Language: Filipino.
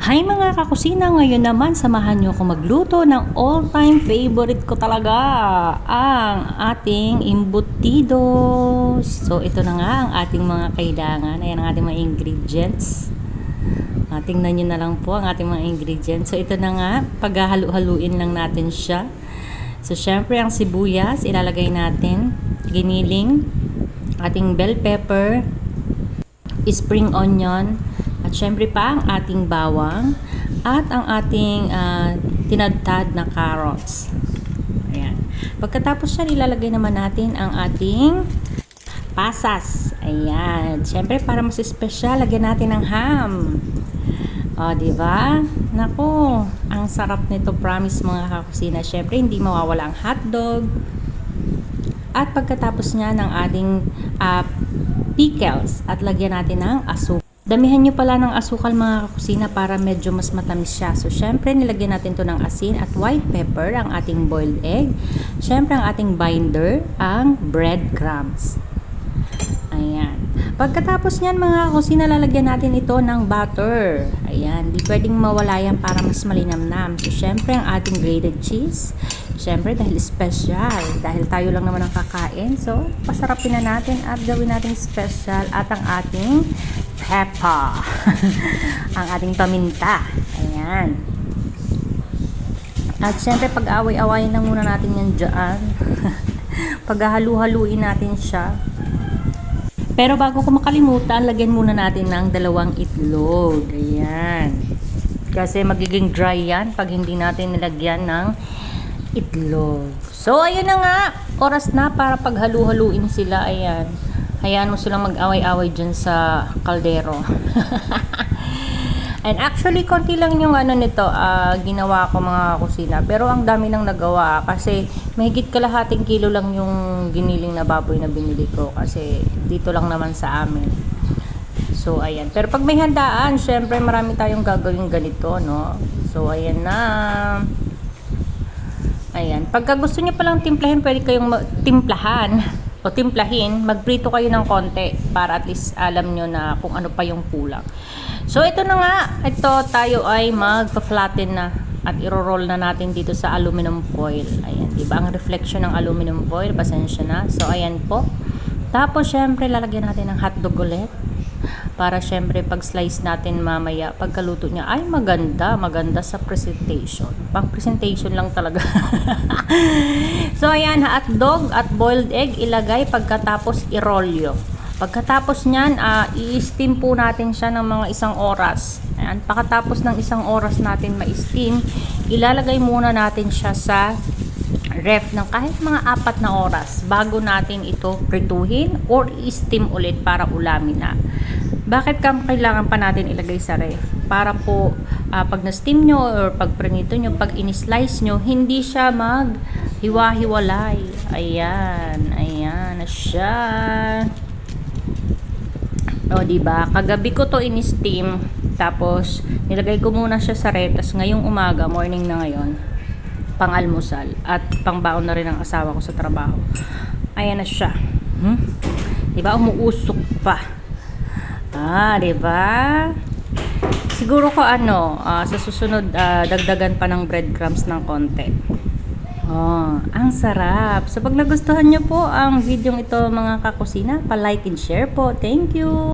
Hi mga kakusina, ngayon naman samahan nyo ako magluto ng all-time favorite ko talaga, ang ating embutido. So ito na nga ang ating mga kailangan. Ayan ang ating mga ingredients. Tingnan nyo na lang po ang ating mga ingredients. So ito na nga, paghahalu-haluin lang natin siya. So syempre ang sibuyas, ilalagay natin, giniling, ating bell pepper, spring onion, at syempre pa ang ating bawang at ang ating tinadtad na carrots. Ayan. Pagkatapos yan, ilalagay naman natin ang ating pasas. Ayan. Syempre para mas special, lagyan natin ng ham. O, diba? Naku, ang sarap nito, promise mga kakusina. Syempre, hindi mawawala ang hotdog. At pagkatapos niya ng ating pickles at lagyan natin ng asukal. Damihan nyo pala ng asukal mga kakusina para medyo mas matamis siya. So, syempre, nilagyan natin to ng asin at white pepper, ang ating boiled egg. Syempre, ang ating binder, ang breadcrumbs. Ayan. Pagkatapos niyan mga kakusina, lalagyan natin ito ng butter. Ayan. Di pwedeng mawala yan para mas malinamnam. So, syempre, ang ating grated cheese. Syempre, dahil special. Dahil tayo lang naman ang kakain. So, pasarapin na natin at gawin natin special. At ang ating pepper. Ang ating paminta. Ayan. At syempre, pag-away-awayin lang muna natin yan dyan. Paghahalu-haluin natin siya. Pero bago ko makalimutan, lagyan muna natin ng 2 itlog. Ayan. Kasi magiging dry yan pag hindi natin nilagyan ng itlog. So, ayun na nga. Oras na para paghalu-haluin sila. Ayan. Hayaan mo silang mag-away-away dyan sa kaldero. And actually, konti lang yung nito, ginawa ko mga kusina. Pero ang dami nang nagawa kasi mahigit kalahating kilo lang yung giniling na baboy na binili ko. Kasi dito lang naman sa amin. So, ayan. Pero pag may handaan, syempre marami tayong gagawin ganito, no? So, ayan na. Ayan. Pagka gusto nyo palang timplahin, pwede kayong timplahan o timplahin, magprito kayo ng konti para at least alam nyo na kung ano pa yung kulang. So, ito na nga. Ito, tayo ay magpa-flatten na at iro-roll na natin dito sa aluminum foil. Ayan. Diba? Ang reflection ng aluminum foil, pasensya na. So, ayan po. Tapos, syempre, lalagyan natin ng hotdog ulit. Para syempre pag slice natin mamaya, pagkaluto niya ay maganda sa presentation. Pang presentation lang talaga. So ayan, hotdog at boiled egg ilagay pagkatapos i-rolyo. Pagkatapos niyan, i-steam po natin siya ng mga 1 oras. Ayan, pagkatapos ng 1 oras natin ma-steam, ilalagay muna natin siya sa ref ng kahit mga 4 na oras bago natin ito prituhin or i-steam ulit para ulamin na. Bakit kailangan pa natin ilagay sa ref? Para po pag na-steam nyo or pag prinito nyo, pag in-slice nyo, hindi siya mag-hiwa-hiwalay. Ayan, ayan na siya. O, diba? Kagabi ko to in-steam, tapos nilagay ko muna siya sa ref, tapos ngayong umaga, morning na ngayon, pang-almusal at pang-baon na rin ang asawa ko sa trabaho. Ayan na siya. Diba? Umuusok pa. Diba? Siguro ko sa susunod dagdagan pa ng breadcrumbs ng konti. Ang sarap. So pag nagustuhan nyo po ang video ito mga kakusina, pa-like and share po. Thank you.